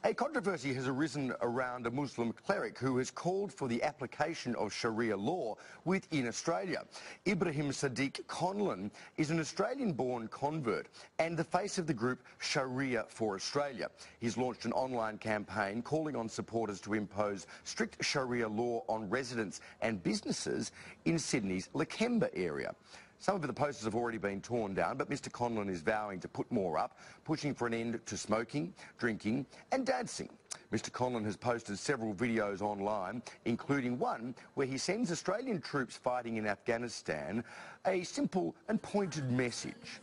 A controversy has arisen around a Muslim cleric who has called for the application of Sharia law within Australia. Ibrahim Sadiq Conlon is an Australian-born convert and the face of the group Sharia for Australia. He's launched an online campaign calling on supporters to impose strict Sharia law on residents and businesses in Sydney's Lakemba area. Some of the posters have already been torn down, but Mr Conlon is vowing to put more up, pushing for an end to smoking, drinking and dancing. Mr Conlon has posted several videos online, including one where he sends Australian troops fighting in Afghanistan a simple and pointed message.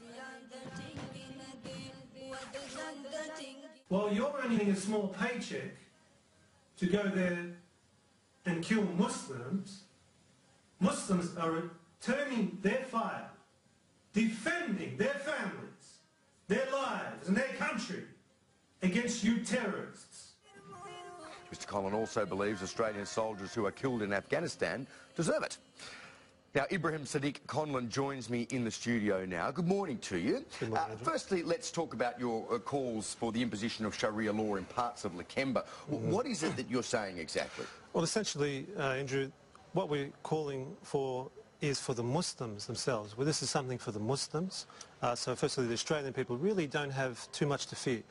Well, you're earning a small paycheck to go there and kill Muslims. Muslims are turning their fire, defending their families, their lives and their country against you terrorists. Mr Conlon also believes Australian soldiers who are killed in Afghanistan deserve it. Now, Ibrahim Sadiq Conlon joins me in the studio now. Good morning to you. Good morning, firstly, let's talk about your calls for the imposition of Sharia law in parts of Lakemba. What is it that you're saying exactly? Well, essentially, Andrew, what we're calling for is for the Muslims themselves. Well, this is something for the Muslims. So firstly, the Australian people really don't have too much to fear.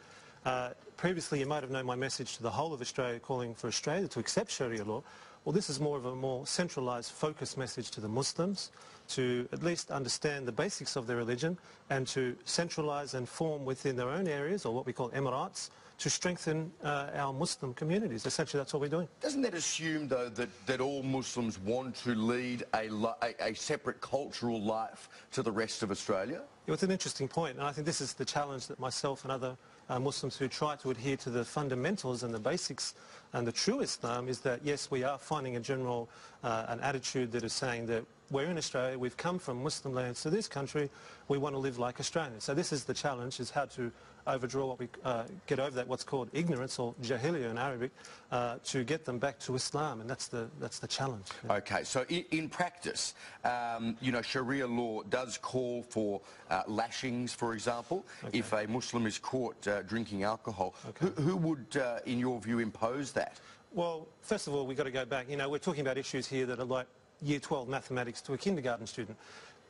Previously, you might have known my message to the whole of Australia calling for Australia to accept Sharia law. Well, this is more of a more centralised, focused message to the Muslims to at least understand the basics of their religion and to centralise and form within their own areas, or what we call emirats, to strengthen our Muslim communities. Essentially, that's what we're doing. Doesn't that assume, though, that all Muslims want to lead a separate cultural life to the rest of Australia? Yeah, it's an interesting point, and I think this is the challenge that myself and other Muslims who try to adhere to the fundamentals and the basics and the true Islam is that, yes, we are finding a general an attitude that is saying that we're in Australia, we've come from Muslim lands to this country, we want to live like Australians. So this is the challenge, is how to overdraw what we get over that, what's called ignorance, or jahiliyyah in Arabic, to get them back to Islam, and that's the challenge. Yeah. Okay, so in practice, you know, Sharia law does call for lashings, for example, if a Muslim is caught drinking alcohol. Who would, in your view, impose that? Well, first of all, we've got to go back. You know, we're talking about issues here that are like Year 12 mathematics to a kindergarten student.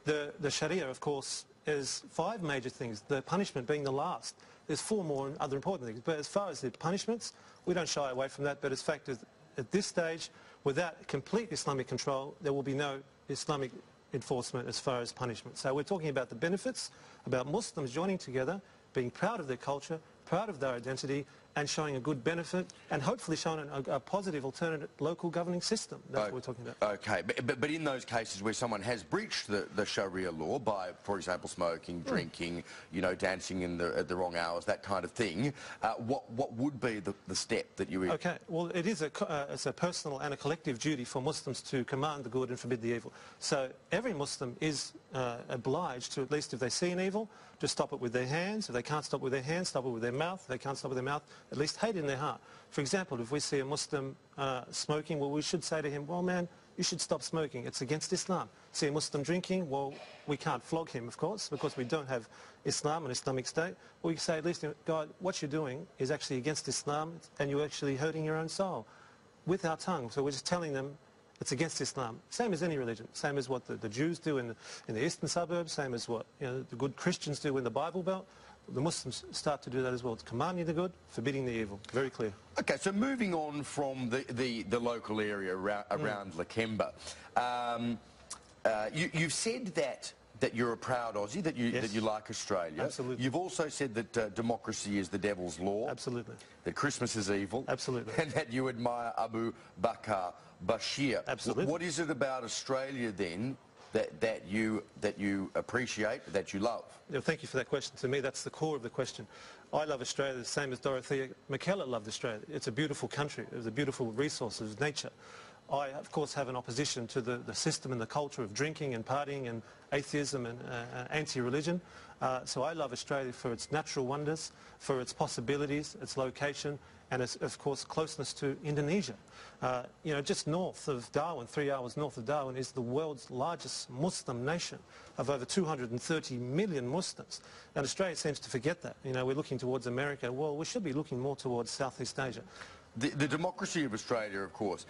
The Sharia, of course, is 5 major things, the punishment being the last. There's 4 more other important things. But as far as the punishments, we don't shy away from that. But as fact is, at this stage, without complete Islamic control, there will be no Islamic enforcement as far as punishment. So we're talking about the benefits, about Muslims joining together, being proud of their culture, proud of their identity, and showing a good benefit, and hopefully showing a positive alternative local governing system. That's what we're talking about. Okay, but in those cases where someone has breached the Sharia law by, for example, smoking, drinking, you know, dancing at the wrong hours, that kind of thing, what would be the step that you... Okay, well, it is it's a personal and a collective duty for Muslims to command the good and forbid the evil. So every Muslim is obliged to, at least if they see an evil, to stop it with their hands. If they can't stop with their hands, stop it with their mouth. If they can't stop with their mouth, at least hate in their heart. For example, if we see a Muslim smoking, well, we should say to him, well, man, you should stop smoking. It's against Islam. See a Muslim drinking, well, we can't flog him, of course, because we don't have Islam, an Islamic state. We say, at least, God, what you're doing is actually against Islam, and you're actually hurting your own soul with our tongue. So we're just telling them it's against Islam. Same as any religion. Same as what the Jews do in the eastern suburbs. Same as what the good Christians do in the Bible Belt. The Muslims start to do that as well. It's commanding the good, forbidding the evil. Very clear. Okay, so moving on from the local area around Lakemba, you've said that you're a proud Aussie, that you like Australia. Absolutely. You've also said that democracy is the devil's law. Absolutely. That Christmas is evil. Absolutely. And that you admire Abu Bakr Bashir. Absolutely. What is it about Australia then that you appreciate, that you love? Yeah, thank you for that question. To me, that's the core of the question. I love Australia the same as Dorothea McKellar loved Australia. It's a beautiful country. It's a beautiful resource of nature. I, of course, have an opposition to the system and the culture of drinking and partying and atheism and anti-religion. So I love Australia for its natural wonders, for its possibilities, its location, and its, of course, closeness to Indonesia. You know, just north of Darwin, 3 hours north of Darwin, is the world's largest Muslim nation of over 230 million Muslims. And Australia seems to forget that. You know, we're looking towards America. Well, we should be looking more towards Southeast Asia. The democracy of Australia, of course,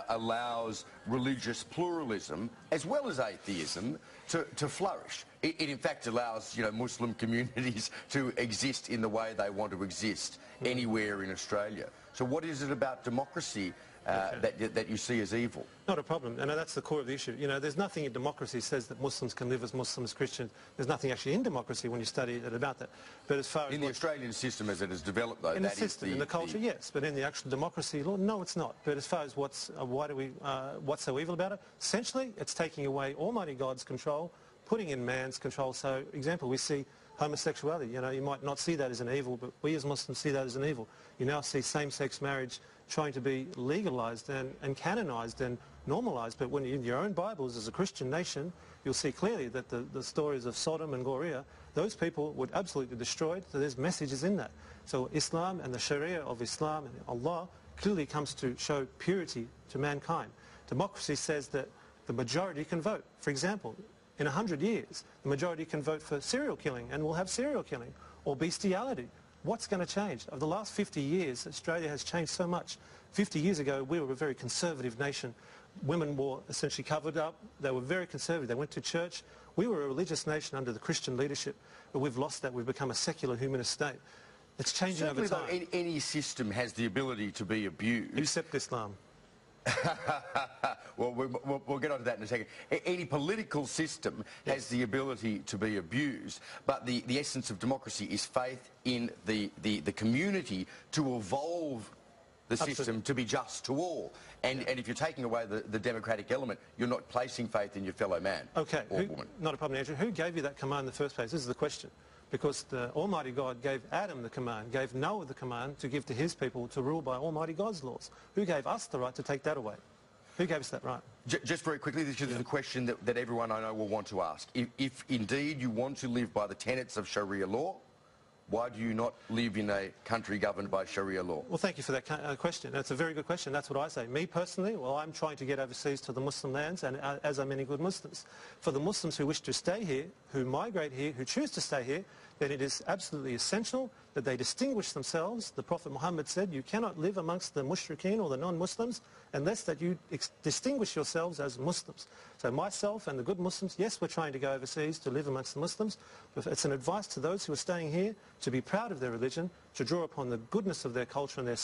allows religious pluralism as well as atheism to flourish. It in fact allows, you know, Muslim communities to exist in the way they want to exist anywhere in Australia. So what is it about democracy that you see as evil? Not a problem, and that's the core of the issue. You know, there's nothing in democracy says that Muslims can live as Muslims, Christians. There's nothing actually in democracy when you study it about that. But as far as in the Australian system as it has developed, though, in the system, in the culture, yes, but in the actual democracy law, no, it's not. But as far as what's so evil about it, essentially, it's taking away Almighty God's control, putting in man's control. So, example, we see homosexuality. You know, you might not see that as an evil, but we as Muslims see that as an evil. You now see same-sex marriage trying to be legalised and canonised and normalised. But when in your own Bibles, as a Christian nation, you'll see clearly that the stories of Sodom and Gomorrah, those people were absolutely destroyed. So there's messages in that. So Islam and the Sharia of Islam and Allah clearly comes to show purity to mankind. Democracy says that the majority can vote. For example, in 100 years, the majority can vote for serial killing, and we'll have serial killing, or bestiality. What's going to change? Over the last 50 years, Australia has changed so much. 50 years ago, we were a very conservative nation. Women were essentially covered up. They were very conservative. They went to church. We were a religious nation under the Christian leadership, but we've lost that. We've become a secular humanist state. It's changing over time. Certainly, though, any system has the ability to be abused. Except Islam. Well, we'll get on to that in a second. Any political system has the ability to be abused, but the essence of democracy is faith in the community to evolve the system to be just to all. And if you're taking away the democratic element, you're not placing faith in your fellow man or woman. Not a problem, Andrew. Who gave you that command in the first place? This is the question. Because the Almighty God gave Adam the command, gave Noah the command to give to his people to rule by Almighty God's laws. Who gave us the right to take that away? Who gave us that right? Just very quickly, this is the question that everyone I know will want to ask. If indeed you want to live by the tenets of Sharia law, why do you not live in a country governed by Sharia law? Well, thank you for that question. That's a very good question. That's what I say. Me personally, well, I'm trying to get overseas to the Muslim lands, and as are many good Muslims. For the Muslims who wish to stay here, who migrate here, who choose to stay here, then it is absolutely essential that they distinguish themselves. The Prophet Muhammad said, you cannot live amongst the mushrikeen or the non-Muslims unless that you distinguish yourselves as Muslims. So myself and the good Muslims, yes, we're trying to go overseas to live amongst the Muslims, but it's an advice to those who are staying here to be proud of their religion, to draw upon the goodness of their culture and their